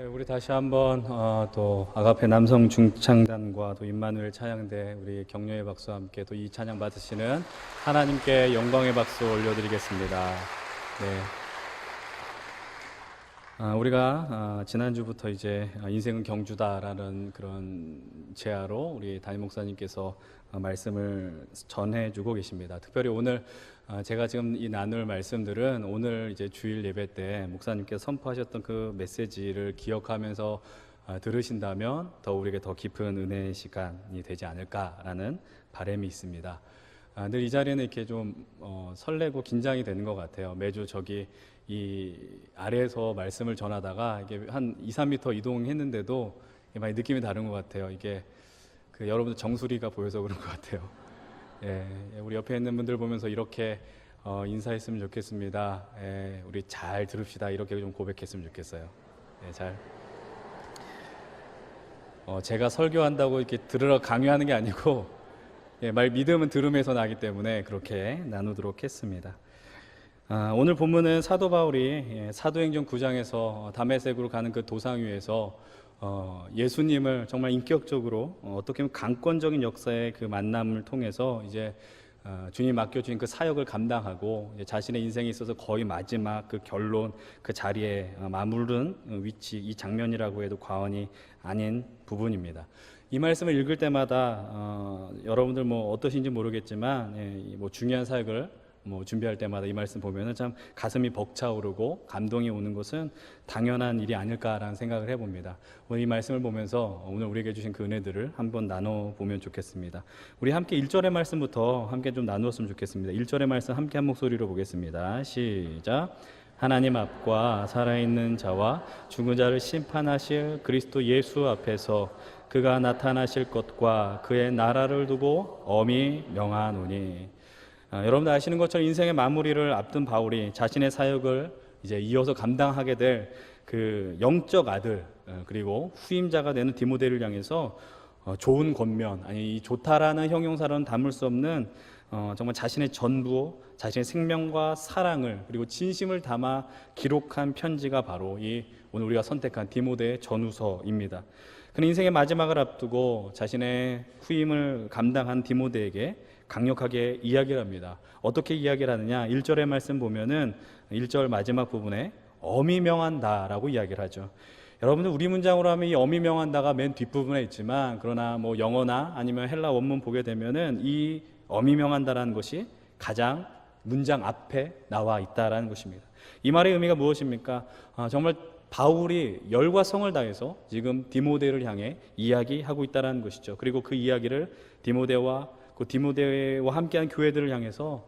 우리 다시 한번 또 아가페 남성 중창단과 또 임마누엘 찬양대 우리 격려의 박수와 함께 또 이 찬양 받으시는 하나님께 영광의 박수 올려드리겠습니다. 네. 우리가 지난주부터 이제 인생은 경주다라는 그런 제아로 우리 담임 목사님께서 말씀을 전해주고 계십니다. 특별히 오늘 제가 지금 이 나눌 말씀들은 오늘 이제 주일 예배 때 목사님께서 선포하셨던 그 메시지를 기억하면서 들으신다면 더 우리에게 더 깊은 은혜의 시간이 되지 않을까라는 바람이 있습니다. 늘 이 자리에는 이렇게 좀 설레고 긴장이 되는 것 같아요. 매주 저기 이 아래에서 말씀을 전하다가 이게 한 2, 3m 이동했는데도 많이 느낌이 다른 것 같아요. 이게 여러분들 정수리가 보여서 그런 것 같아요. 예, 우리 옆에 있는 분들 보면서 이렇게 인사했으면 좋겠습니다. 예, 우리 잘 들읍시다. 이렇게 좀 고백했으면 좋겠어요. 예, 제가 설교한다고 이렇게 들으러 강요하는 게 아니고 믿음은 들음에서 나기 때문에 그렇게 나누도록 했습니다. 오늘 본문은 사도 바울이 사도행전 9장에서 다메섹으로 가는 그 도상 위에서 예수님을 정말 인격적으로 어떻게 보면 강권적인 역사의 그 만남을 통해서 이제 주님 맡겨주신 그 사역을 감당하고 이제 자신의 인생에 있어서 거의 마지막 그 결론 그 자리에 마무른 위치, 이 장면이라고 해도 과언이 아닌 부분입니다. 이 말씀을 읽을 때마다 여러분들 뭐 어떠신지 모르겠지만 뭐 중요한 사역을 준비할 때마다 이 말씀 보면은 참 가슴이 벅차오르고 감동이 오는 것은 당연한 일이 아닐까라는 생각을 해봅니다. 오늘 이 말씀을 보면서 오늘 우리에게 주신 그 은혜들을 한번 나눠보면 좋겠습니다. 우리 함께 1절의 말씀부터 함께 좀 나누었으면 좋겠습니다. 1절의 말씀 함께 한 목소리로 보겠습니다. 시작. 하나님 앞과 살아있는 자와 죽은 자를 심판하실 그리스도 예수 앞에서 그가 나타나실 것과 그의 나라를 두고 엄히 명하노니. 여러분들 아시는 것처럼 인생의 마무리를 앞둔 바울이 자신의 사역을 이제 이어서 감당하게 될 그 영적 아들 그리고 후임자가 되는 디모데를 향해서 좋은 권면, 아니 이 좋다라는 형용사로는 담을 수 없는 정말 자신의 전부, 자신의 생명과 사랑을 그리고 진심을 담아 기록한 편지가 바로 이 오늘 우리가 선택한 디모데의 전후서입니다. 그는 인생의 마지막을 앞두고 자신의 후임을 감당한 디모데에게 강력하게 이야기를 합니다. 어떻게 이야기를 하느냐? 1절의 말씀 보면은 1절 마지막 부분에 엄히 명한다라고 이야기를 하죠. 여러분들 우리 문장으로 하면 이 엄히 명한다가 맨 뒷부분에 있지만 그러나 뭐 영어나 아니면 헬라 원문 보게 되면은 이 엄히 명한다라는 것이 가장 문장 앞에 나와 있다라는 것입니다. 이 말의 의미가 무엇입니까? 정말 바울이 열과 성을 다해서 지금 디모데를 향해 이야기하고 있다는 것이죠. 그리고 그 이야기를 디모데와 함께한 교회들을 향해서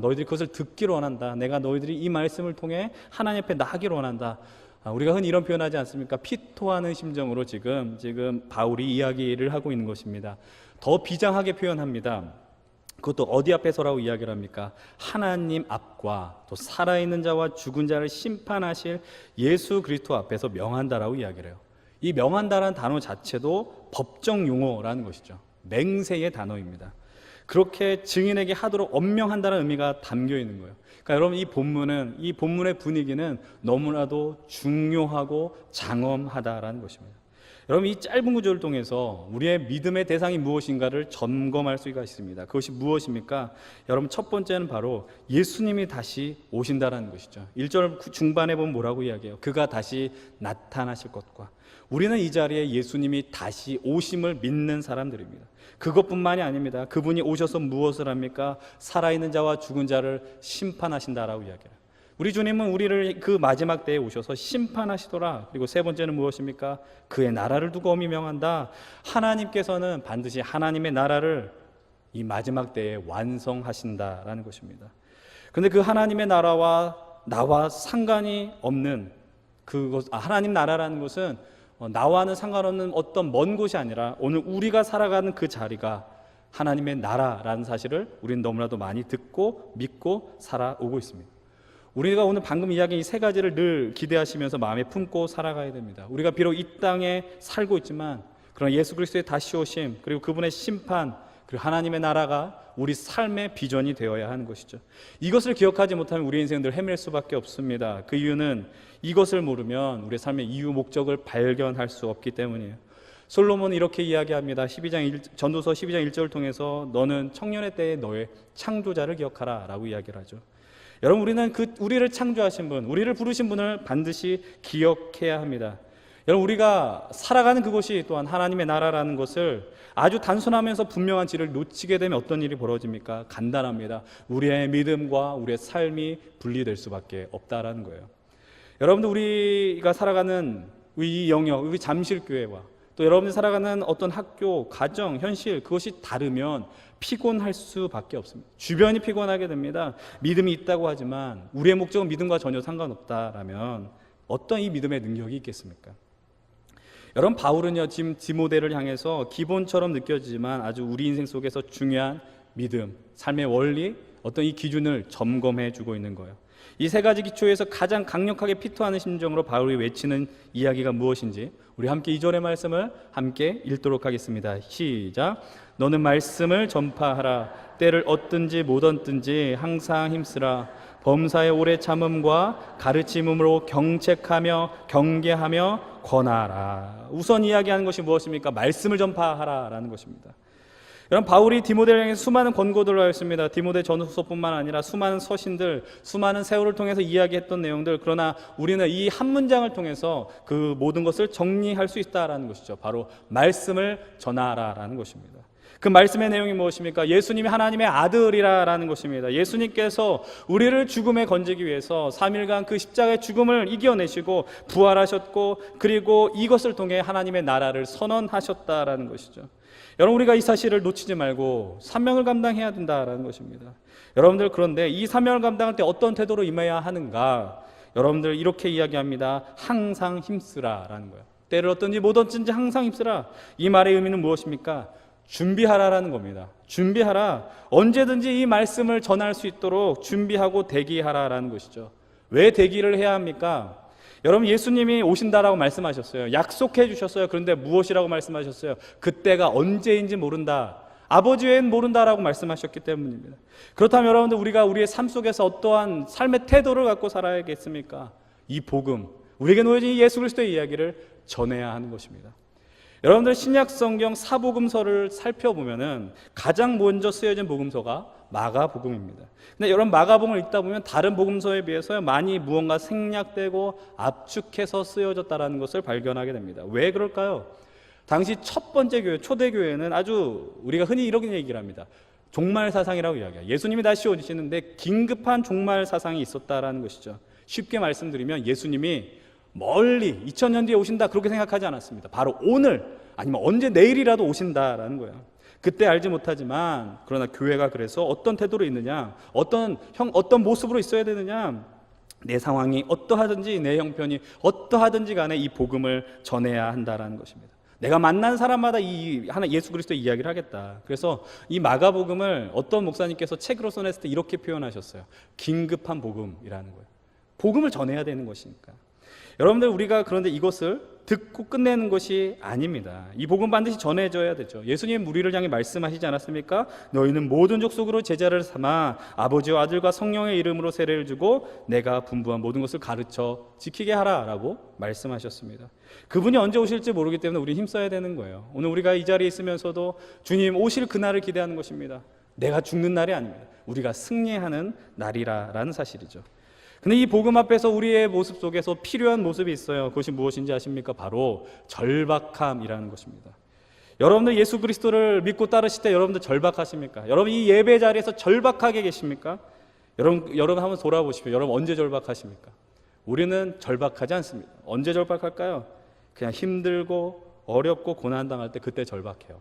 너희들이 그것을 듣기를 원한다. 내가 너희들이 이 말씀을 통해 하나님 앞에 나가기를 원한다. 우리가 흔히 이런 표현하지 않습니까? 피토하는 심정으로 지금 바울이 이야기를 하고 있는 것입니다. 더 비장하게 표현합니다. 그것도 어디 앞에서라고 이야기를 합니까? 하나님 앞과 또 살아있는 자와 죽은 자를 심판하실 예수 그리스도 앞에서 명한다라고 이야기를 해요. 이 명한다라는 단어 자체도 법정 용어라는 것이죠. 맹세의 단어입니다. 그렇게 증인에게 하도록 엄명한다는 의미가 담겨 있는 거예요. 그러니까 여러분 이 본문의 분위기는 너무나도 중요하고 장엄하다라는 것입니다. 여러분 이 짧은 구절을 통해서 우리의 믿음의 대상이 무엇인가를 점검할 수가 있습니다. 그것이 무엇입니까? 여러분 첫 번째는 바로 예수님이 다시 오신다라는 것이죠. 1절 중반에 보면 뭐라고 이야기해요? 그가 다시 나타나실 것과. 우리는 이 자리에 예수님이 다시 오심을 믿는 사람들입니다. 그것뿐만이 아닙니다. 그분이 오셔서 무엇을 합니까? 살아있는 자와 죽은 자를 심판하신다라고 이야기해요. 우리 주님은 우리를 그 마지막 때에 오셔서 심판하시더라. 그리고 세 번째는 무엇입니까? 그의 나라를 두고 엄히 명한다. 하나님께서는 반드시 하나님의 나라를 이 마지막 때에 완성하신다라는 것입니다. 그런데 그 하나님의 나라와 나와 상관이 없는 하나님 나라라는 것은 나와는 상관없는 어떤 먼 곳이 아니라 오늘 우리가 살아가는 그 자리가 하나님의 나라라는 사실을 우리는 너무나도 많이 듣고 믿고 살아오고 있습니다. 우리가 오늘 방금 이야기한 이 세 가지를 늘 기대하시면서 마음에 품고 살아가야 됩니다. 우리가 비록 이 땅에 살고 있지만 그러나 예수 그리스도의 다시 오심 그리고 그분의 심판 그리고 하나님의 나라가 우리 삶의 비전이 되어야 하는 것이죠. 이것을 기억하지 못하면 우리 인생 늘 헤맬 수밖에 없습니다. 그 이유는 이것을 모르면 우리의 삶의 이유 목적을 발견할 수 없기 때문이에요. 솔로몬은 이렇게 이야기합니다. 전도서 12장 1절을 통해서 너는 청년의 때에 너의 창조자를 기억하라 라고 이야기를 하죠. 여러분, 우리는 우리를 창조하신 분, 우리를 부르신 분을 반드시 기억해야 합니다. 여러분, 우리가 살아가는 그곳이 또한 하나님의 나라라는 것을 아주 단순하면서 분명한 지를 놓치게 되면 어떤 일이 벌어집니까? 간단합니다. 우리의 믿음과 우리의 삶이 분리될 수밖에 없다라는 거예요. 여러분들, 우리가 살아가는 이 영역, 우리 잠실교회와 또 여러분들이 살아가는 어떤 학교, 가정, 현실, 그것이 다르면 피곤할 수밖에 없습니다. 주변이 피곤하게 됩니다. 믿음이 있다고 하지만 우리의 목적은 믿음과 전혀 상관없다라면 어떤 이 믿음의 능력이 있겠습니까? 여러분, 바울은요, 지금 디모데를 향해서 기본처럼 느껴지지만 아주 우리 인생 속에서 중요한 믿음, 삶의 원리, 어떤 이 기준을 점검해 주고 있는 거예요. 이 세 가지 기초에서 가장 강력하게 피토하는 심정으로 바울이 외치는 이야기가 무엇인지 우리 함께 2절의 말씀을 함께 읽도록 하겠습니다. 시작. 너는 말씀을 전파하라. 때를 얻든지 못 얻든지 항상 힘쓰라. 범사의 오래 참음과 가르침으로 경책하며 경계하며 권하라. 우선 이야기하는 것이 무엇입니까? 말씀을 전파하라라는 것입니다. 여러분, 바울이 디모데를 향해서 수많은 권고들을 하였습니다. 디모데 전후서뿐만 아니라 수많은 서신들, 수많은 세월을 통해서 이야기했던 내용들, 그러나 우리는 이 한 문장을 통해서 그 모든 것을 정리할 수 있다라는 것이죠. 바로 말씀을 전하라라는 것입니다. 그 말씀의 내용이 무엇입니까? 예수님이 하나님의 아들이라는 것입니다. 예수님께서 우리를 죽음에 건지기 위해서 3일간 그 십자가의 죽음을 이겨내시고 부활하셨고, 그리고 이것을 통해 하나님의 나라를 선언하셨다라는 것이죠. 여러분, 우리가 이 사실을 놓치지 말고 사명을 감당해야 된다라는 것입니다. 여러분들, 그런데 이 사명을 감당할 때 어떤 태도로 임해야 하는가? 여러분들, 이렇게 이야기합니다. 항상 힘쓰라라는 거예요. 때를 얻든지 못 얻든지 항상 힘쓰라. 이 말의 의미는 무엇입니까? 준비하라라는 겁니다. 준비하라. 언제든지 이 말씀을 전할 수 있도록 준비하고 대기하라라는 것이죠. 왜 대기를 해야 합니까? 여러분, 예수님이 오신다라고 말씀하셨어요. 약속해 주셨어요. 그런데 무엇이라고 말씀하셨어요? 그때가 언제인지 모른다. 아버지 외엔 모른다라고 말씀하셨기 때문입니다. 그렇다면 여러분들, 우리가 우리의 삶 속에서 어떠한 삶의 태도를 갖고 살아야겠습니까? 이 복음, 우리에게 놓여진 이 예수 그리스도의 이야기를 전해야 하는 것입니다. 여러분들, 신약 성경 사복음서를 살펴보면은 가장 먼저 쓰여진 복음서가 마가복음입니다. 근데 여러분, 마가복음을 읽다 보면 다른 복음서에 비해서 많이 무언가 생략되고 압축해서 쓰여졌다는 것을 발견하게 됩니다. 왜 그럴까요? 당시 첫 번째 교회, 초대교회는 아주 우리가 흔히 이렇게 얘기를 합니다. 종말 사상이라고 이야기해요. 예수님이 다시 오시는데 긴급한 종말 사상이 있었다라는 것이죠. 쉽게 말씀드리면 예수님이 멀리 2000년 뒤에 오신다 그렇게 생각하지 않았습니다. 바로 오늘, 아니면 언제 내일이라도 오신다라는 거예요. 그때 알지 못하지만 그러나 교회가 그래서 어떤 태도로 있느냐, 어떤 모습으로 있어야 되느냐, 내 상황이 어떠하든지 내 형편이 어떠하든지 간에 이 복음을 전해야 한다라는 것입니다. 내가 만난 사람마다 예수 그리스도의 이야기를 하겠다. 그래서 이 마가복음을 어떤 목사님께서 책으로 써냈을 때 이렇게 표현하셨어요. 긴급한 복음이라는 거예요. 복음을 전해야 되는 것이니까. 여러분들, 우리가 그런데 이것을 듣고 끝내는 것이 아닙니다. 이 복음 반드시 전해져야 되죠. 예수님 우리를 향해 말씀하시지 않았습니까? 너희는 모든 족속으로 제자를 삼아 아버지와 아들과 성령의 이름으로 세례를 주고 내가 분부한 모든 것을 가르쳐 지키게 하라라고 말씀하셨습니다. 그분이 언제 오실지 모르기 때문에 우리 힘써야 되는 거예요. 오늘 우리가 이 자리에 있으면서도 주님 오실 그날을 기대하는 것입니다. 내가 죽는 날이 아닙니다. 우리가 승리하는 날이라는 사실이죠. 근데 이 복음 앞에서 우리의 모습 속에서 필요한 모습이 있어요. 그것이 무엇인지 아십니까? 바로 절박함이라는 것입니다. 여러분들, 예수 그리스도를 믿고 따르실 때 여러분들 절박하십니까? 여러분, 이 예배 자리에서 절박하게 계십니까? 여러분 한번 돌아보십시오. 여러분 언제 절박하십니까? 우리는 절박하지 않습니다. 언제 절박할까요? 그냥 힘들고 어렵고 고난당할 때 그때 절박해요.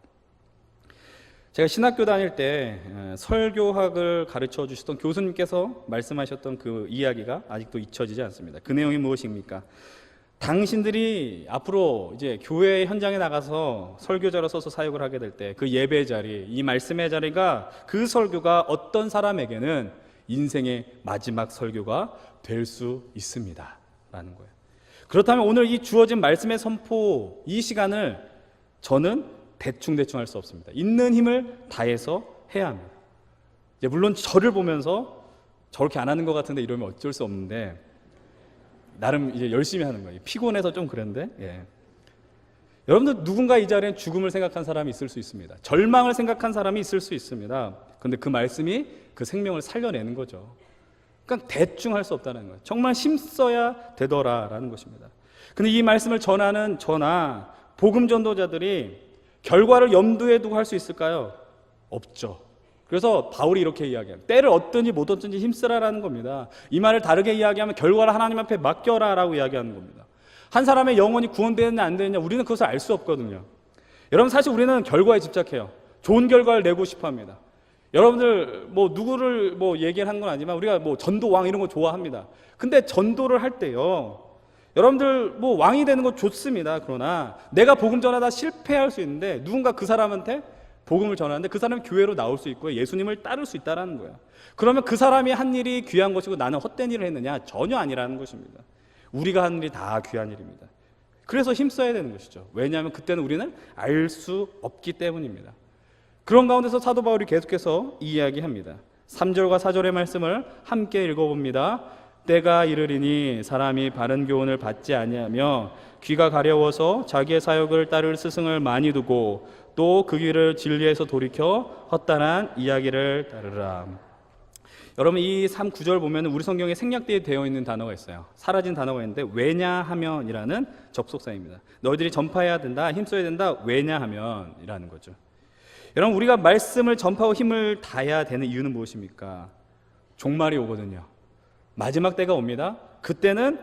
제가 신학교 다닐 때 설교학을 가르쳐 주셨던 교수님께서 말씀하셨던 그 이야기가 아직도 잊혀지지 않습니다. 그 내용이 무엇입니까? 당신들이 앞으로 이제 교회 현장에 나가서 설교자로 서서 사역을 하게 될 때 그 예배 자리, 이 말씀의 자리가, 그 설교가 어떤 사람에게는 인생의 마지막 설교가 될 수 있습니다 라는 거예요. 그렇다면 오늘 이 주어진 말씀의 선포, 이 시간을 저는 대충 할 수 없습니다. 있는 힘을 다해서 해야 합니다. 이제 물론 저를 보면서 저렇게 안 하는 것 같은데 이러면 어쩔 수 없는데 나름 이제 열심히 하는 거예요. 피곤해서 좀 그런데 여러분들 누군가 이 자리에 죽음을 생각한 사람이 있을 수 있습니다. 절망을 생각한 사람이 있을 수 있습니다. 그런데 그 말씀이 그 생명을 살려내는 거죠. 그러니까 대충 할 수 없다는 거예요. 정말 힘써야 되더라라는 것입니다. 근데 이 말씀을 전하는 저나 복음 전도자들이 결과를 염두에 두고 할 수 있을까요? 없죠. 그래서 바울이 이렇게 이야기합니다. 때를 얻든지 못 얻든지 힘쓰라라는 겁니다. 이 말을 다르게 이야기하면 결과를 하나님 앞에 맡겨라라고 이야기하는 겁니다. 한 사람의 영혼이 구원되느냐 안 되느냐 우리는 그것을 알 수 없거든요. 여러분 사실 우리는 결과에 집착해요. 좋은 결과를 내고 싶어 합니다. 여러분들 뭐 누구를 뭐 얘기를 한 건 아니지만 우리가 뭐 전도왕 이런 거 좋아합니다. 근데 전도를 할 때요, 여러분들 뭐 왕이 되는 거 좋습니다. 그러나 내가 복음 전하다 실패할 수 있는데 누군가 그 사람한테 복음을 전하는데 그 사람이 교회로 나올 수 있고 예수님을 따를 수 있다는 거예요. 그러면 그 사람이 한 일이 귀한 것이고 나는 헛된 일을 했느냐? 전혀 아니라는 것입니다. 우리가 하는 일이 다 귀한 일입니다. 그래서 힘써야 되는 것이죠. 왜냐하면 그때는 우리는 알 수 없기 때문입니다. 그런 가운데서 사도 바울이 계속해서 이야기합니다. 3절과 4절의 말씀을 함께 읽어봅니다. 때가 이르리니 사람이 바른 교훈을 받지 아니하며 귀가 가려워서 자기의 사역을 따를 스승을 많이 두고 또 그 길을 진리에서 돌이켜 헛단한 이야기를 따르라. 여러분 이 3구절 보면 우리 성경에 생략되어 되어 있는 단어가 있어요. 사라진 단어가 있는데 왜냐하면이라는 접속사입니다. 너희들이 전파해야 된다, 힘써야 된다, 왜냐하면이라는 거죠. 여러분 우리가 말씀을 전파하고 힘을 다해야 되는 이유는 무엇입니까? 종말이 오거든요. 마지막 때가 옵니다. 그때는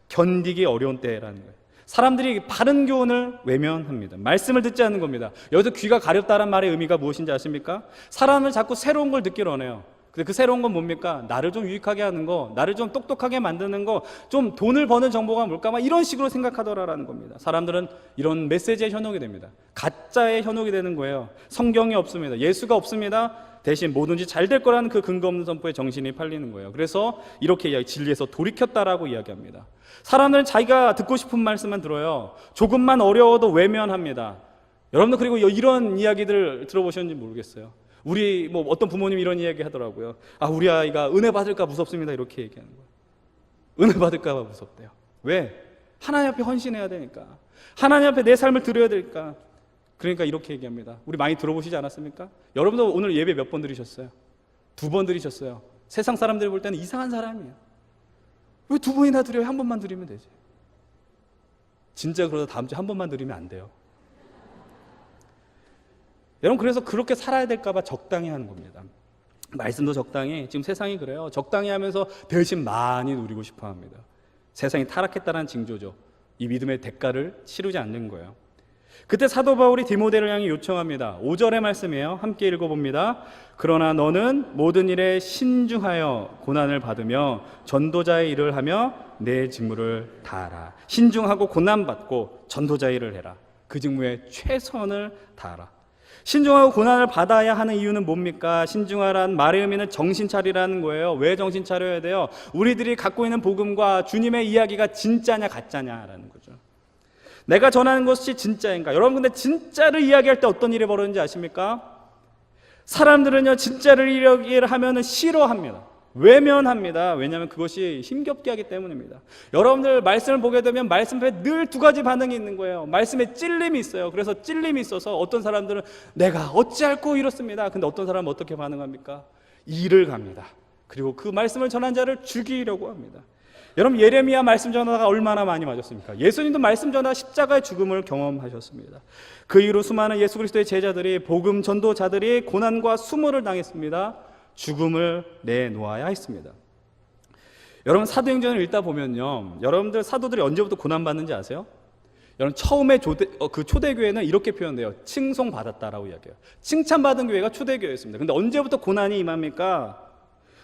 견디기 어려운 때라는 거예요. 사람들이 바른 교훈을 외면합니다. 말씀을 듣지 않는 겁니다. 여기서 귀가 가렵다는 말의 의미가 무엇인지 아십니까? 사람을 자꾸 새로운 걸 듣기로 하네요. 근데 그 새로운 건 뭡니까? 나를 좀 유익하게 하는 거, 나를 좀 똑똑하게 만드는 거, 좀 돈을 버는 정보가 뭘까? 막 이런 식으로 생각하더라라는 겁니다. 사람들은 이런 메시지에 현혹이 됩니다. 가짜에 현혹이 되는 거예요. 성경이 없습니다. 예수가 없습니다. 대신 뭐든지 잘 될 거라는 그 근거 없는 선포에 정신이 팔리는 거예요. 그래서 이렇게 진리에서 돌이켰다라고 이야기합니다. 사람들은 자기가 듣고 싶은 말씀만 들어요. 조금만 어려워도 외면합니다. 여러분들 그리고 이런 이야기들 들어보셨는지 모르겠어요. 우리 뭐 어떤 부모님이 이런 이야기 하더라고요. 아, 우리 아이가 은혜 받을까 무섭습니다. 이렇게 얘기하는 거예요. 은혜 받을까 봐 무섭대요. 왜? 하나님 앞에 헌신해야 되니까. 하나님 앞에 내 삶을 드려야 되니까. 그러니까 이렇게 얘기합니다. 우리 많이 들어보시지 않았습니까? 여러분도 오늘 예배 몇 번 드리셨어요? 2번 드리셨어요. 세상 사람들이 볼 때는 이상한 사람이에요. 왜 2번이나 드려요? 1번만 드리면 되지. 진짜 그러다 다음 주에 1번만 드리면 안 돼요. 여러분 그래서 그렇게 살아야 될까 봐 적당히 하는 겁니다. 말씀도 적당히, 지금 세상이 그래요. 적당히 하면서 대신 많이 누리고 싶어 합니다. 세상이 타락했다는 징조죠. 이 믿음의 대가를 치르지 않는 거예요. 그때 사도 바울이 디모데를 향해 요청합니다. 5절의 말씀이에요. 함께 읽어봅니다. 그러나 너는 모든 일에 신중하여 고난을 받으며 전도자의 일을 하며 내 직무를 다하라. 신중하고 고난받고 전도자의 일을 해라. 그 직무에 최선을 다하라. 신중하고 고난을 받아야 하는 이유는 뭡니까? 신중하라는 말의 의미는 정신 차리라는 거예요. 왜 정신 차려야 돼요? 우리들이 갖고 있는 복음과 주님의 이야기가 진짜냐 가짜냐라는 거죠. 내가 전하는 것이 진짜인가? 여러분 근데 진짜를 이야기할 때 어떤 일이 벌어지는지 아십니까? 사람들은요 진짜를 이야기를 하면 싫어합니다. 외면합니다. 왜냐하면 그것이 힘겹게 하기 때문입니다. 여러분들 말씀을 보게 되면 말씀 앞에 늘 2가지 반응이 있는 거예요. 말씀에 찔림이 있어요. 그래서 찔림이 있어서 어떤 사람들은 내가 어찌할꼬 이렇습니다. 근데 어떤 사람은 어떻게 반응합니까? 이를 갑니다. 그리고 그 말씀을 전한 자를 죽이려고 합니다. 여러분 예레미야 말씀 전하다가 얼마나 많이 맞았습니까? 예수님도 말씀 전하다 십자가의 죽음을 경험하셨습니다. 그 이후로 수많은 예수 그리스도의 제자들이, 복음 전도자들이 고난과 수모를 당했습니다. 죽음을 내놓아야 했습니다. 여러분 사도행전을 읽다 보면요, 여러분들 사도들이 언제부터 고난받는지 아세요? 여러분 처음에 그 초대교회는 이렇게 표현돼요. 칭송받았다라고 이야기해요. 칭찬받은 교회가 초대교회였습니다. 근데 언제부터 고난이 임합니까?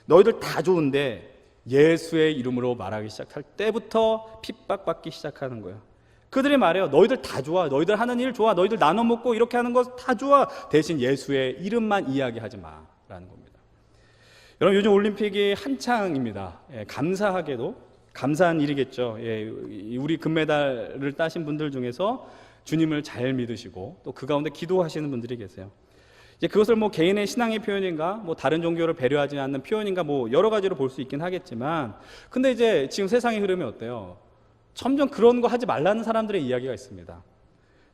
너희들 다 좋은데 예수의 이름으로 말하기 시작할 때부터 핍박받기 시작하는 거예요. 그들이 말해요. 너희들 다 좋아. 너희들 하는 일 좋아. 너희들 나눠 먹고 이렇게 하는 거 다 좋아. 대신 예수의 이름만 이야기하지 마라는 겁니다. 여러분 요즘 올림픽이 한창입니다. 감사하게도 감사한 일이겠죠. 예, 우리 금메달을 따신 분들 중에서 주님을 잘 믿으시고 또 그 가운데 기도하시는 분들이 계세요. 이제 그것을 뭐 개인의 신앙의 표현인가, 뭐 다른 종교를 배려하지 않는 표현인가, 뭐 여러 가지로 볼 수 있긴 하겠지만, 근데 이제 지금 세상의 흐름이 어때요? 점점 그런 거 하지 말라는 사람들의 이야기가 있습니다.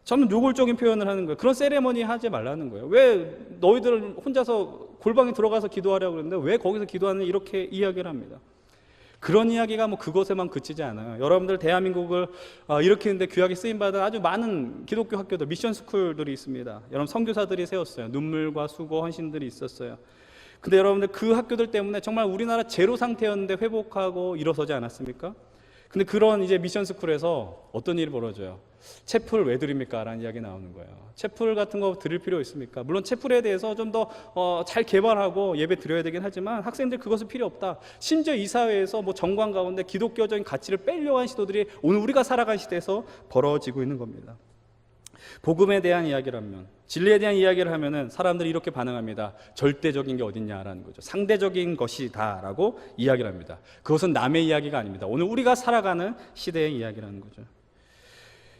점점 노골적인 표현을 하는 거예요. 그런 세레머니 하지 말라는 거예요. 왜 너희들 혼자서 골방에 들어가서 기도하려고 그러는데 왜 거기서 기도하는, 이렇게 이야기를 합니다. 그런 이야기가 뭐 그것에만 그치지 않아요. 여러분들 대한민국을 일으키는데 귀하게 쓰임받은 아주 많은 기독교 학교들, 미션 스쿨들이 있습니다. 여러분 선교사들이 세웠어요. 눈물과 수고, 헌신들이 있었어요. 근데 여러분들 그 학교들 때문에 정말 우리나라 제로 상태였는데 회복하고 일어서지 않았습니까? 근데 그런 이제 미션 스쿨에서 어떤 일이 벌어져요? 채플 왜 드립니까? 라는 이야기 나오는 거예요. 채플 같은 거 드릴 필요 있습니까? 물론 채플에 대해서 좀 더 잘 개발하고 예배 드려야 되긴 하지만 학생들 그것은 필요 없다. 심지어 이 사회에서 뭐 정관 가운데 기독교적인 가치를 빼려고 하는 시도들이 오늘 우리가 살아간 시대에서 벌어지고 있는 겁니다. 복음에 대한 이야기를 하면, 진리에 대한 이야기를 하면은 사람들이 이렇게 반응합니다. 절대적인 게 어딨냐라는 거죠. 상대적인 것이다 라고 이야기를 합니다. 그것은 남의 이야기가 아닙니다. 오늘 우리가 살아가는 시대의 이야기라는 거죠.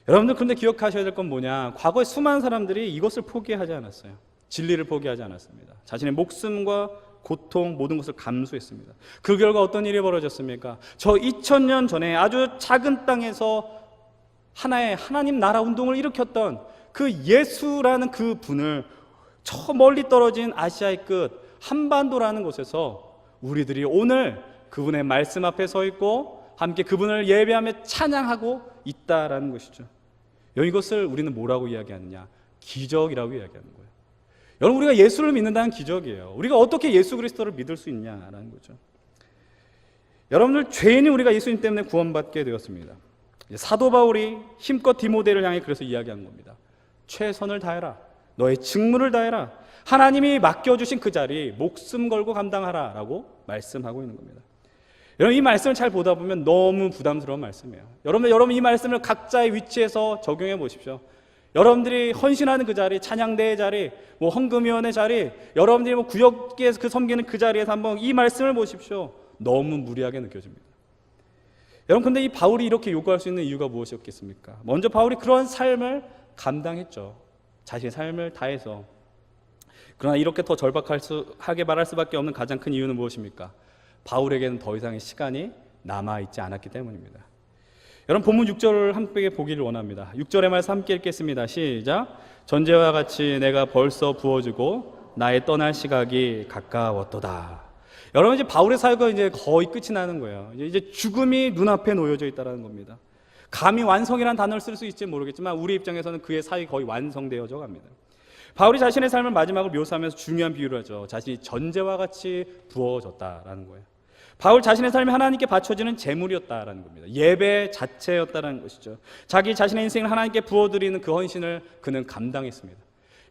여러분들 그런데 기억하셔야 될 건 뭐냐, 과거에 수많은 사람들이 이것을 포기하지 않았어요. 진리를 포기하지 않았습니다. 자신의 목숨과 고통, 모든 것을 감수했습니다. 그 결과 어떤 일이 벌어졌습니까? 저 2000년 전에 아주 작은 땅에서 하나의 하나님 나라 운동을 일으켰던 그 예수라는 그 분을 저 멀리 떨어진 아시아의 끝 한반도라는 곳에서 우리들이 오늘 그분의 말씀 앞에 서 있고 함께 그분을 예배하며 찬양하고 있다라는 것이죠. 이것을 우리는 뭐라고 이야기하느냐? 기적이라고 이야기하는 거예요. 여러분, 우리가 예수를 믿는다는 기적이에요. 우리가 어떻게 예수 그리스도를 믿을 수 있냐라는 거죠. 여러분들, 죄인이 우리가 예수님 때문에 구원받게 되었습니다. 사도 바울이 힘껏 디모데를 향해 그래서 이야기하는 겁니다. 최선을 다해라. 너의 직무를 다해라. 하나님이 맡겨주신 그 자리 목숨 걸고 감당하라 라고 말씀하고 있는 겁니다. 여러분, 이 말씀을 잘 보다 보면 너무 부담스러운 말씀이에요. 여러분 이 말씀을 각자의 위치에서 적용해 보십시오. 여러분들이 헌신하는 그 자리, 찬양대의 자리, 뭐 헌금위원회 자리, 여러분들이 뭐 구역에서 그 섬기는 그 자리에서 한번 이 말씀을 보십시오. 너무 무리하게 느껴집니다. 여러분, 근데 이 바울이 이렇게 요구할 수 있는 이유가 무엇이었겠습니까? 먼저 바울이 그런 삶을 감당했죠. 자신의 삶을 다해서. 그러나 이렇게 더 절박하게 말할 수밖에 없는 가장 큰 이유는 무엇입니까? 바울에게는 더 이상의 시간이 남아있지 않았기 때문입니다. 여러분, 본문 6절을 함께 보기를 원합니다. 6절의 말씀 함께 읽겠습니다. 시작. 전제와 같이 내가 벌써 부어지고 나의 떠날 시각이 가까웠도다. 여러분, 이제 바울의 사역은 이제 거의 끝이 나는 거예요. 이제 죽음이 눈앞에 놓여져 있다는 겁니다. 감히 완성이라는 단어를 쓸 수 있을지 모르겠지만 우리 입장에서는 그의 사역이 거의 완성되어져 갑니다. 바울이 자신의 삶을 마지막으로 묘사하면서 중요한 비유를 하죠. 자신이 전제와 같이 부어졌다라는 거예요. 바울 자신의 삶이 하나님께 바쳐지는 제물이었다라는 겁니다. 예배 자체였다는 것이죠. 자기 자신의 인생을 하나님께 부어드리는 그 헌신을 그는 감당했습니다.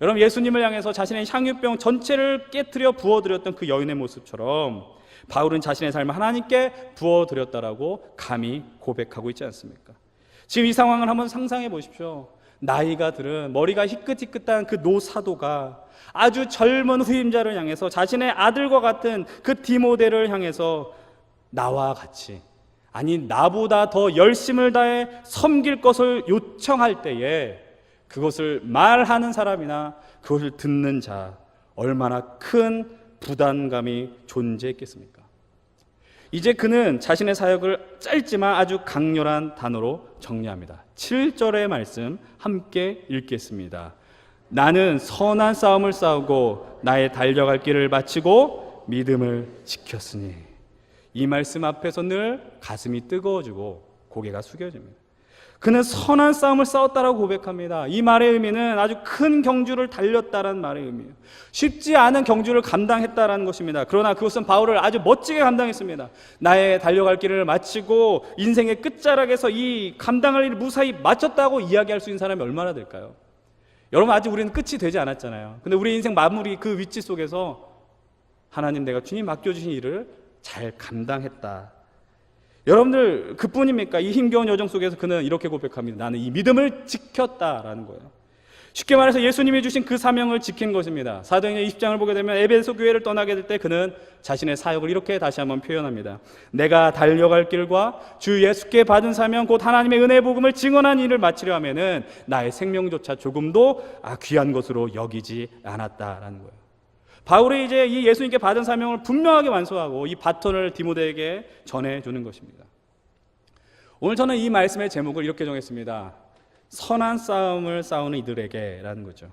여러분, 예수님을 향해서 자신의 향유병 전체를 깨트려 부어드렸던 그 여인의 모습처럼 바울은 자신의 삶을 하나님께 부어드렸다라고 감히 고백하고 있지 않습니까? 지금 이 상황을 한번 상상해 보십시오. 나이가 들은 머리가 희끗희끗한 그 노사도가 아주 젊은 후임자를 향해서 자신의 아들과 같은 그 디모데를 향해서 나와 같이, 아니 나보다 더 열심을 다해 섬길 것을 요청할 때에 그것을 말하는 사람이나 그것을 듣는 자, 얼마나 큰 부담감이 존재했겠습니까? 이제 그는 자신의 사역을 짧지만 아주 강렬한 단어로 정리합니다. 7절의 말씀 함께 읽겠습니다. 나는 선한 싸움을 싸우고 나의 달려갈 길을 마치고 믿음을 지켰으니. 이 말씀 앞에서 늘 가슴이 뜨거워지고 고개가 숙여집니다. 그는 선한 싸움을 싸웠다라고 고백합니다. 이 말의 의미는 아주 큰 경주를 달렸다라는 말의 의미예요. 쉽지 않은 경주를 감당했다라는 것입니다. 그러나 그것은 바울을 아주 멋지게 감당했습니다. 나의 달려갈 길을 마치고 인생의 끝자락에서 이 감당할 일을 무사히 마쳤다고 이야기할 수 있는 사람이 얼마나 될까요? 여러분, 아직 우리는 끝이 되지 않았잖아요. 근데 우리 인생 마무리 그 위치 속에서 하나님, 내가 주님 맡겨주신 일을 잘 감당했다. 여러분들 그뿐입니까? 이 힘겨운 여정 속에서 그는 이렇게 고백합니다. 나는 이 믿음을 지켰다라는 거예요. 쉽게 말해서 예수님이 주신 그 사명을 지킨 것입니다. 사도행전 20장을 보게 되면 에베소 교회를 떠나게 될 때 그는 자신의 사역을 이렇게 다시 한번 표현합니다. 내가 달려갈 길과 주 예수께 받은 사명 곧 하나님의 은혜의 복음을 증언한 일을 마치려 하면은 나의 생명조차 조금도 귀한 것으로 여기지 않았다라는 거예요. 바울이 이제 이 예수님께 받은 사명을 분명하게 완수하고 이 바톤을 디모데에게 전해주는 것입니다. 오늘 저는 이 말씀의 제목을 이렇게 정했습니다. 선한 싸움을 싸우는 이들에게 라는 거죠.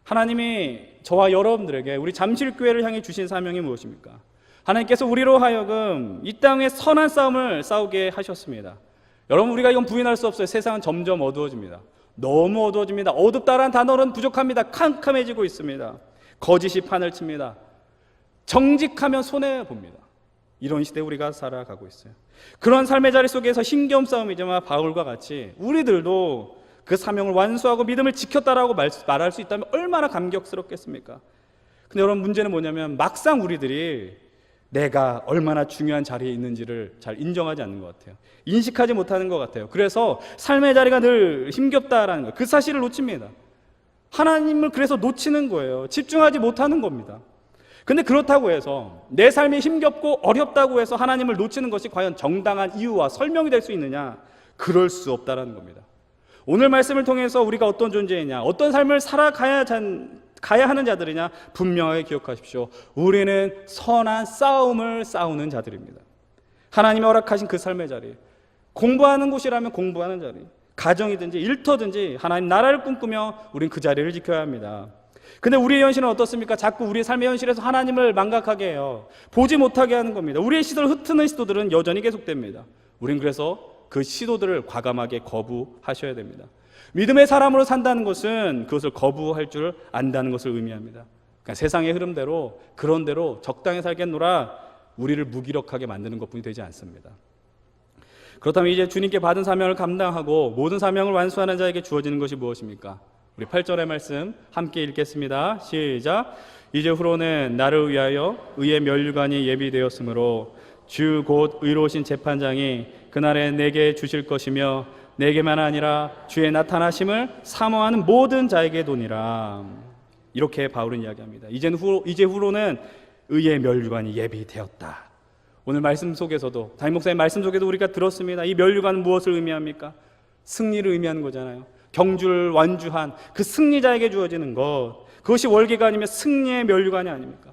하나님이 저와 여러분들에게 우리 잠실교회를 향해 주신 사명이 무엇입니까? 하나님께서 우리로 하여금 이 땅에 선한 싸움을 싸우게 하셨습니다. 여러분, 우리가 이건 부인할 수 없어요. 세상은 점점 어두워집니다. 너무 어두워집니다. 어둡다라는 단어는 부족합니다. 캄캄해지고 있습니다. 거짓이 판을 칩니다. 정직하면 손해봅니다. 이런 시대에 우리가 살아가고 있어요. 그런 삶의 자리 속에서 힘겨운 싸움이지만 바울과 같이 우리들도 그 사명을 완수하고 믿음을 지켰다라고 말할 수 있다면 얼마나 감격스럽겠습니까? 근데 여러분, 문제는 뭐냐면 막상 우리들이 내가 얼마나 중요한 자리에 있는지를 잘 인정하지 않는 것 같아요. 인식하지 못하는 것 같아요. 그래서 삶의 자리가 늘 힘겹다라는 거, 그 사실을 놓칩니다. 하나님을 그래서 놓치는 거예요. 집중하지 못하는 겁니다. 근데 그렇다고 해서 내 삶이 힘겹고 어렵다고 해서 하나님을 놓치는 것이 과연 정당한 이유와 설명이 될 수 있느냐? 그럴 수 없다는 겁니다. 오늘 말씀을 통해서 우리가 어떤 존재이냐, 어떤 삶을 살아가야 하는 자들이냐 분명하게 기억하십시오. 우리는 선한 싸움을 싸우는 자들입니다. 하나님이 허락하신 그 삶의 자리, 공부하는 곳이라면 공부하는 자리, 가정이든지 일터든지 하나님 나라를 꿈꾸며 우린 그 자리를 지켜야 합니다. 근데 우리의 현실은 어떻습니까? 자꾸 우리의 삶의 현실에서 하나님을 망각하게 해요. 보지 못하게 하는 겁니다. 우리의 시도를 흩트는 시도들은 여전히 계속됩니다. 우린 그래서 그 시도들을 과감하게 거부하셔야 됩니다. 믿음의 사람으로 산다는 것은 그것을 거부할 줄 안다는 것을 의미합니다. 그러니까 세상의 흐름대로 그런 대로 적당히 살겠노라 우리를 무기력하게 만드는 것뿐이 되지 않습니다. 그렇다면 이제 주님께 받은 사명을 감당하고 모든 사명을 완수하는 자에게 주어지는 것이 무엇입니까? 우리 8절의 말씀 함께 읽겠습니다. 시작. 이제 후로는 나를 위하여 의의 면류관이 예비되었으므로 주 곧 의로우신 재판장이 그날에 내게 주실 것이며 내게만 아니라 주의 나타나심을 사모하는 모든 자에게 도니라. 이렇게 바울은 이야기합니다. 이제 후로는 의의 면류관이 예비되었다. 오늘 말씀 속에서도 담임 목사님 말씀 속에도 우리가 들었습니다. 이 면류관은 무엇을 의미합니까? 승리를 의미하는 거잖아요. 경주를 완주한 그 승리자에게 주어지는 것, 그것이 월계가 아니면 승리의 면류관이 아닙니까?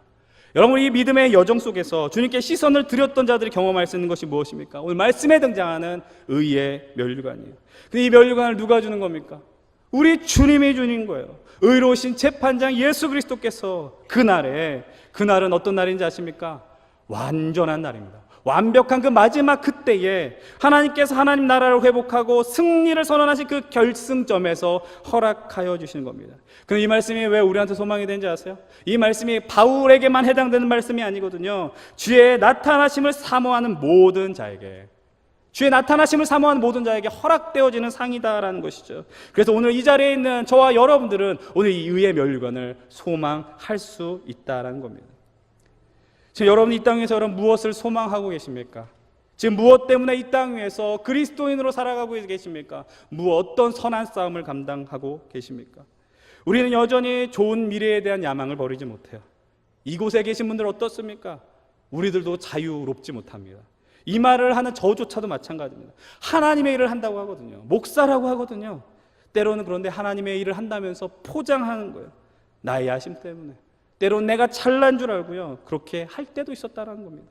여러분, 이 믿음의 여정 속에서 주님께 시선을 드렸던 자들이 경험할 수 있는 것이 무엇입니까? 오늘 말씀에 등장하는 의의 면류관이에요. 근데 이 면류관을 누가 주는 겁니까? 우리 주님이 주는 거예요. 의로우신 재판장 예수 그리스도께서 그날은 어떤 날인지 아십니까? 완전한 날입니다. 완벽한 그 마지막 그때에 하나님께서 하나님 나라를 회복하고 승리를 선언하신 그 결승점에서 허락하여 주시는 겁니다. 그런데 이 말씀이 왜 우리한테 소망이 되는지 아세요? 이 말씀이 바울에게만 해당되는 말씀이 아니거든요. 주의 나타나심을 사모하는 모든 자에게, 주의 나타나심을 사모하는 모든 자에게 허락되어지는 상이다라는 것이죠. 그래서 오늘 이 자리에 있는 저와 여러분들은 오늘 이 의의 면류관을 소망할 수 있다라는 겁니다. 지금 여러분이 이 땅 위에서 여러분 무엇을 소망하고 계십니까? 지금 무엇 때문에 이 땅 위에서 그리스도인으로 살아가고 계십니까? 어떤 선한 싸움을 감당하고 계십니까? 우리는 여전히 좋은 미래에 대한 야망을 버리지 못해요. 이곳에 계신 분들 어떻습니까? 우리들도 자유롭지 못합니다. 이 말을 하는 저조차도 마찬가지입니다. 하나님의 일을 한다고 하거든요. 목사라고 하거든요. 때로는 그런데 하나님의 일을 한다면서 포장하는 거예요. 나의 야심 때문에. 때로는 내가 잘난 줄 알고요. 그렇게 할 때도 있었다는 겁니다.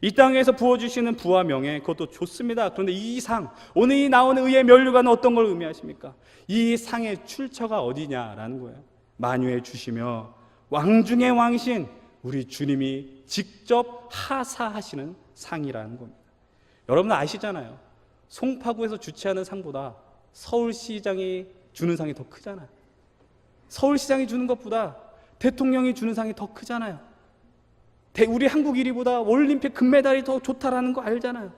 이 땅에서 부어주시는 부와 명예, 그것도 좋습니다. 그런데 이 상, 오늘 이 나오는 의의 면류관은 어떤 걸 의미하십니까? 이 상의 출처가 어디냐라는 거예요. 만유해 주시며 왕 중의 왕이신 우리 주님이 직접 하사하시는 상이라는 겁니다. 여러분 아시잖아요. 송파구에서 주최하는 상보다 서울시장이 주는 상이 더 크잖아요. 서울시장이 주는 것보다 대통령이 주는 상이 더 크잖아요. 우리 한국 1위보다 올림픽 금메달이 더 좋다라는 거 알잖아요.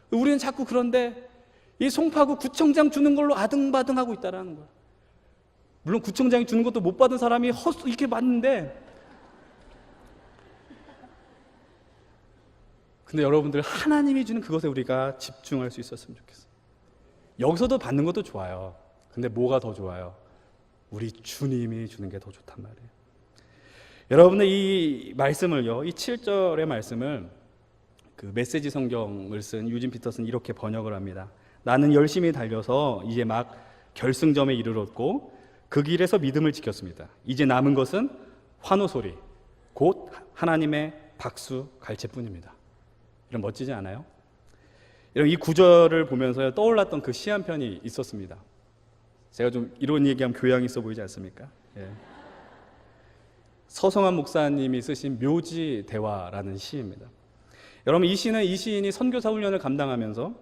우리는 자꾸 그런데 이 송파구 구청장 주는 걸로 아등바등하고 있다라는 거예요. 물론 구청장이 주는 것도 못 받은 사람이 이렇게 많은데, 근데 여러분들 하나님이 주는 그것에 우리가 집중할 수 있었으면 좋겠어요. 여기서도 받는 것도 좋아요. 근데 뭐가 더 좋아요? 우리 주님이 주는 게 더 좋단 말이에요. 여러분들 이 말씀을요, 이 7절의 말씀을 그 메시지 성경을 쓴 유진 피터슨 이렇게 번역을 합니다. 나는 열심히 달려서 이제 막 결승점에 이르렀고 그 길에서 믿음을 지켰습니다. 이제 남은 것은 환호 소리, 곧 하나님의 박수 갈채뿐입니다. 이런 멋지지 않아요? 이 구절을 보면서 떠올랐던 그 시 한 편이 있었습니다. 제가 좀 이런 얘기하면 교양이 있어 보이지 않습니까? 예. 서성한 목사님이 쓰신 묘지 대화라는 시입니다. 여러분, 이 시는 이 시인이 선교사 훈련을 감당하면서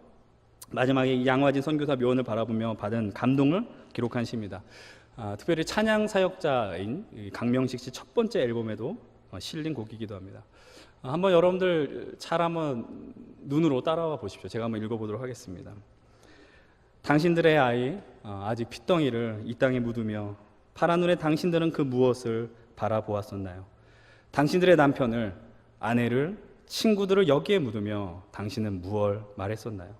마지막에 양화진 선교사 묘원을 바라보며 받은 감동을 기록한 시입니다. 특별히 찬양 사역자인 강명식 씨 첫 번째 앨범에도 실린 곡이기도 합니다. 한번 여러분들 잘 한번 눈으로 따라와 보십시오. 제가 한번 읽어보도록 하겠습니다. 당신들의 아이 아직 핏덩이를 이 땅에 묻으며 파란 눈에 당신들은 그 무엇을 바라보았었나요? 당신들의 남편을, 아내를, 친구들을 여기에 묻으며 당신은 무얼 말했었나요?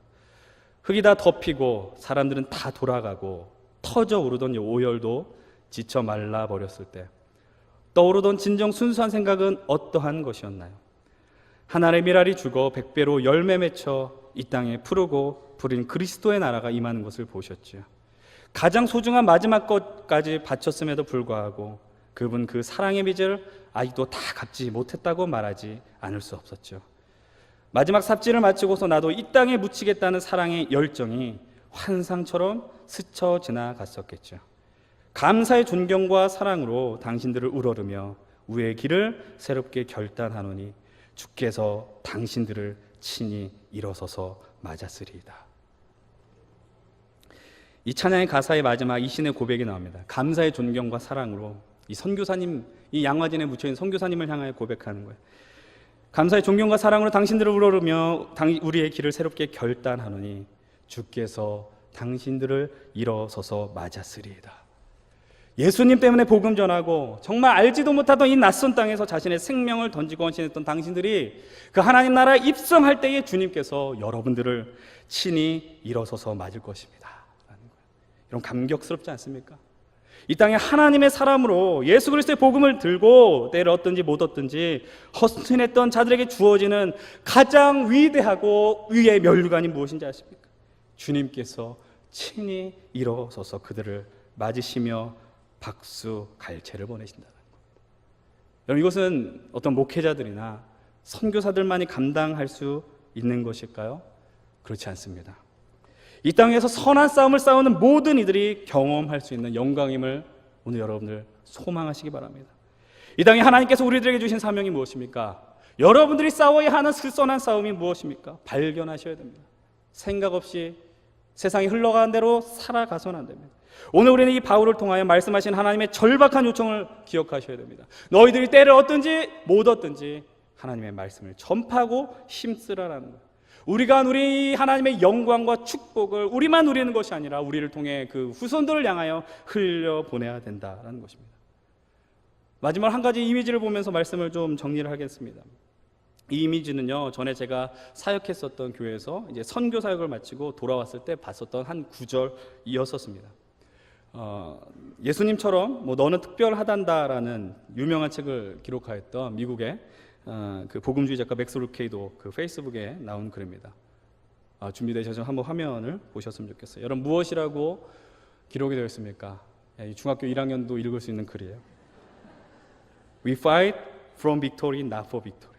흙이 다 덮이고 사람들은 다 돌아가고 터져 오르던 오열도 지쳐 말라버렸을 때 떠오르던 진정 순수한 생각은 어떠한 것이었나요? 하나의 미랄이 죽어 백배로 열매 맺혀 이 땅에 푸르고 푸른 그리스도의 나라가 임하는 것을 보셨지요. 가장 소중한 마지막 것까지 바쳤음에도 불구하고 그분 그 사랑의 빚을 아직도 다 갚지 못했다고 말하지 않을 수 없었죠. 마지막 삽질을 마치고서 나도 이 땅에 묻히겠다는 사랑의 열정이 환상처럼 스쳐 지나갔었겠죠. 감사의 존경과 사랑으로 당신들을 우러르며 우리의 길을 새롭게 결단하노니 주께서 당신들을 친히 일어서서 맞았으리이다. 이 찬양의 가사의 마지막 이 신의 고백이 나옵니다. 감사의 존경과 사랑으로 이 선교사님, 이 양화진에 묻혀있는 선교사님을 향하여 고백하는 거예요. 감사의 존경과 사랑으로 당신들을 우러르며 우리의 길을 새롭게 결단하노니 주께서 당신들을 일어서서 맞았으리이다. 예수님 때문에 복음 전하고 정말 알지도 못하던 이 낯선 땅에서 자신의 생명을 던지고 헌신했던 당신들이 그 하나님 나라에 입성할 때에 주님께서 여러분들을 친히 일어서서 맞을 것입니다. 라는 거예요. 이런 감격스럽지 않습니까? 이 땅에 하나님의 사람으로 예수 그리스도의 복음을 들고 때를 얻든지 못 얻든지 헌신했던 자들에게 주어지는 가장 위대하고 위의 면류관이 무엇인지 아십니까? 주님께서 친히 일어서서 그들을 맞으시며 박수 갈채를 보내신다는 것. 여러분, 이것은 어떤 목회자들이나 선교사들만이 감당할 수 있는 것일까요? 그렇지 않습니다. 이 땅에서 선한 싸움을 싸우는 모든 이들이 경험할 수 있는 영광임을 오늘 여러분들 소망하시기 바랍니다. 이 땅에 하나님께서 우리들에게 주신 사명이 무엇입니까? 여러분들이 싸워야 하는 그 선한 싸움이 무엇입니까? 발견하셔야 됩니다. 생각 없이 세상이 흘러가는 대로 살아가서는 안 됩니다. 오늘 우리는 이 바울을 통하여 말씀하신 하나님의 절박한 요청을 기억하셔야 됩니다. 너희들이 때를 얻든지 못 얻든지 하나님의 말씀을 전파하고 힘쓰라라는 거예요. 우리가 누리 하나님의 영광과 축복을 우리만 누리는 것이 아니라 우리를 통해 그 후손들을 향하여 흘려보내야 된다는 것입니다. 마지막 한 가지 이미지를 보면서 말씀을 좀 정리를 하겠습니다. 이 이미지는요, 전에 제가 사역했었던 교회에서 이제 선교 사역을 마치고 돌아왔을 때 봤었던 한 구절이었었습니다. 예수님처럼 너는 특별하단다라는 유명한 책을 기록하였던 미국의 그 복음주의 작가 맥스 루케이도 그 페이스북에 나온 글입니다. 준비되셔서 한번 화면을 보셨으면 좋겠어요. 여러분, 무엇이라고 기록이 되어 있습니까? 중학교 1학년도 읽을 수 있는 글이에요. We fight from victory, not for victory.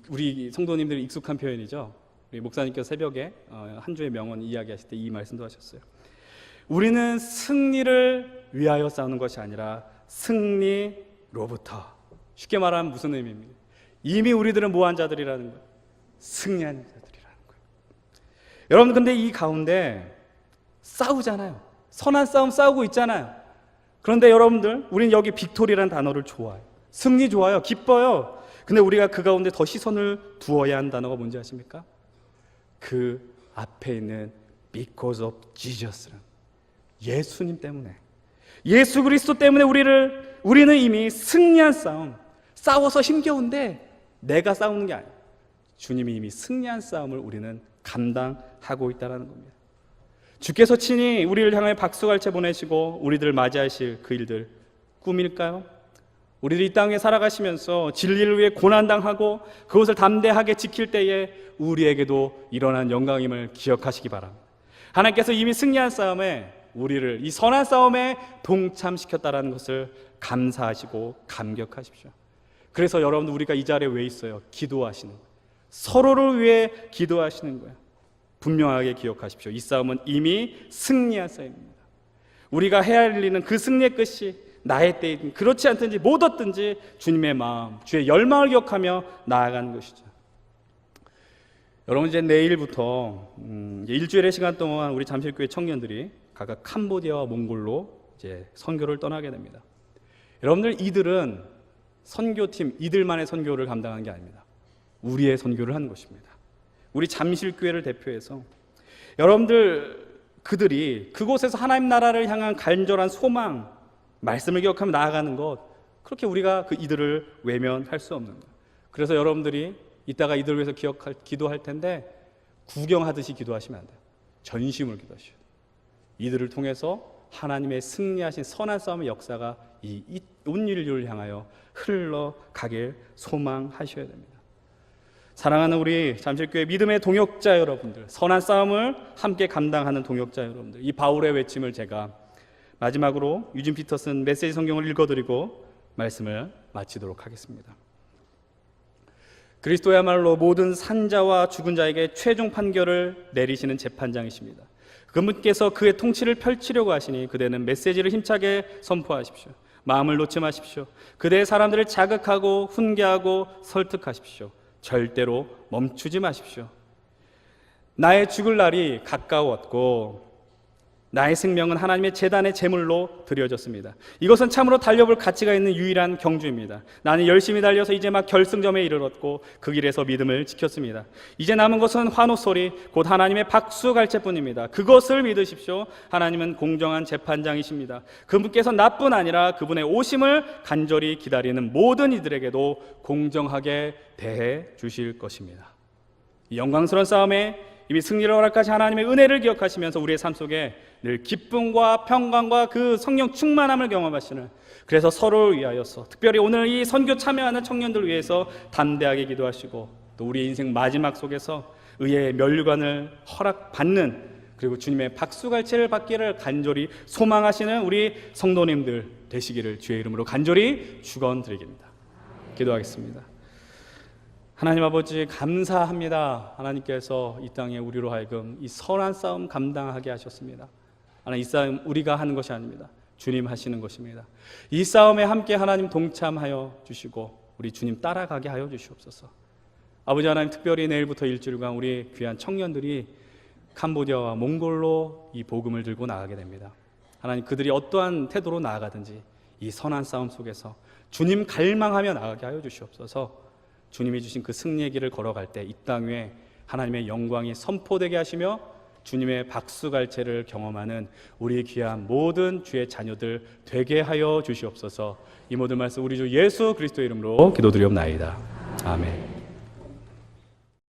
우리 성도님들이 익숙한 표현이죠. 우리 목사님께서 새벽에 한 주의 명언 이야기하실 때 이 말씀도 하셨어요. 우리는 승리를 위하여 싸우는 것이 아니라 승리로부터. 쉽게 말하면 무슨 의미입니까? 이미 우리들은 뭐한 자들이라는 거예요? 승리한 자들이라는 거예요. 여러분, 근데 이 가운데 싸우잖아요. 선한 싸움 싸우고 있잖아요. 그런데 여러분들, 우리는 여기 빅토리라는 단어를 좋아해요. 승리 좋아요. 기뻐요. 근데 우리가 그 가운데 더 시선을 두어야 하는 단어가 뭔지 아십니까? 그 앞에 있는 because of Jesus라는, 예수님 때문에, 예수 그리스도 때문에 우리는 이미 승리한 싸움, 싸워서 힘겨운데 내가 싸우는 게 아니에요. 주님이 이미 승리한 싸움을 우리는 감당하고 있다는 겁니다. 주께서 친히 우리를 향해 박수갈채 보내시고 우리들을 맞이하실 그 일들 꿈일까요? 우리들이 이 땅에 살아가시면서 진리를 위해 고난당하고 그것을 담대하게 지킬 때에 우리에게도 일어난 영광임을 기억하시기 바랍니다. 하나님께서 이미 승리한 싸움에 우리를 이 선한 싸움에 동참시켰다는 것을 감사하시고 감격하십시오. 그래서 여러분, 우리가 이 자리에 왜 있어요? 기도하시는 거예요. 서로를 위해 기도하시는 거예요. 분명하게 기억하십시오. 이 싸움은 이미 승리한 싸움입니다. 우리가 해야 할 일은 그 승리의 끝이 나의 때이든 그렇지 않든지 못 얻든지 주님의 마음, 주의 열망을 기억하며 나아가는 것이죠. 여러분, 이제 내일부터 일주일의 시간 동안 우리 잠실교회 청년들이 각각 캄보디아와 몽골로 이제 선교를 떠나게 됩니다. 여러분들, 이들은 선교팀, 이들만의 선교를 감당하는 게 아닙니다. 우리의 선교를 하는 것입니다. 우리 잠실교회를 대표해서 여러분들, 그들이 그곳에서 하나님 나라를 향한 간절한 소망, 말씀을 기억하며 나아가는 것, 그렇게 우리가 이들을 외면할 수 없는 거예요. 그래서 여러분들이 이따가 이들을 위해서 기도할 텐데 구경하듯이 기도하시면 안 돼요. 전심으로 기도하셔야 돼요. 이들을 통해서 하나님의 승리하신 선한 싸움의 역사가 온 인류를 향하여 흘러가길 소망하셔야 됩니다. 사랑하는 우리 잠실교회 믿음의 동역자 여러분들, 선한 싸움을 함께 감당하는 동역자 여러분들, 이 바울의 외침을 제가 마지막으로 유진 피터슨 메시지 성경을 읽어드리고 말씀을 마치도록 하겠습니다. 그리스도야말로 모든 산자와 죽은 자에게 최종 판결을 내리시는 재판장이십니다. 그분께서 그의 통치를 펼치려고 하시니 그대는 메시지를 힘차게 선포하십시오. 마음을 놓지 마십시오. 그대의 사람들을 자극하고 훈계하고 설득하십시오. 절대로 멈추지 마십시오. 나의 죽을 날이 가까웠고 나의 생명은 하나님의 제단의 제물로 드려졌습니다. 이것은 참으로 달려볼 가치가 있는 유일한 경주입니다. 나는 열심히 달려서 이제 막 결승점에 이르렀고 그 길에서 믿음을 지켰습니다. 이제 남은 것은 환호 소리, 곧 하나님의 박수갈채뿐입니다. 그것을 믿으십시오. 하나님은 공정한 재판장이십니다. 그분께서 나뿐 아니라 그분의 오심을 간절히 기다리는 모든 이들에게도 공정하게 대해 주실 것입니다. 이 영광스러운 싸움에 이미 승리를 허락하신 하나님의 은혜를 기억하시면서 우리의 삶 속에 늘 기쁨과 평강과 그 성령 충만함을 경험하시는, 그래서 서로를 위하여서, 특별히 오늘 이 선교 참여하는 청년들을 위해서 담대하게 기도하시고 또 우리의 인생 마지막 속에서 의의 멸류관을 허락받는, 그리고 주님의 박수갈채를 받기를 간절히 소망하시는 우리 성도님들 되시기를 주의 이름으로 간절히 축원드리겠습니다. 기도하겠습니다. 하나님 아버지, 감사합니다. 하나님께서 이 땅에 우리로 하여금 이 선한 싸움 감당하게 하셨습니다. 하나님, 이 싸움 우리가 하는 것이 아닙니다. 주님 하시는 것입니다. 이 싸움에 함께 하나님 동참하여 주시고 우리 주님 따라가게 하여 주시옵소서. 아버지 하나님, 특별히 내일부터 일주일간 우리 귀한 청년들이 캄보디아와 몽골로 이 복음을 들고 나가게 됩니다. 하나님, 그들이 어떠한 태도로 나아가든지 이 선한 싸움 속에서 주님 갈망하며 나가게 하여 주시옵소서. 주님이 주신 그 승리의 길을 걸어갈 때 이 땅 위에 하나님의 영광이 선포되게 하시며 주님의 박수갈채를 경험하는 우리 귀한 모든 주의 자녀들 되게 하여 주시옵소서. 이 모든 말씀 우리 주 예수 그리스도의 이름으로 기도드리옵나이다. 아멘.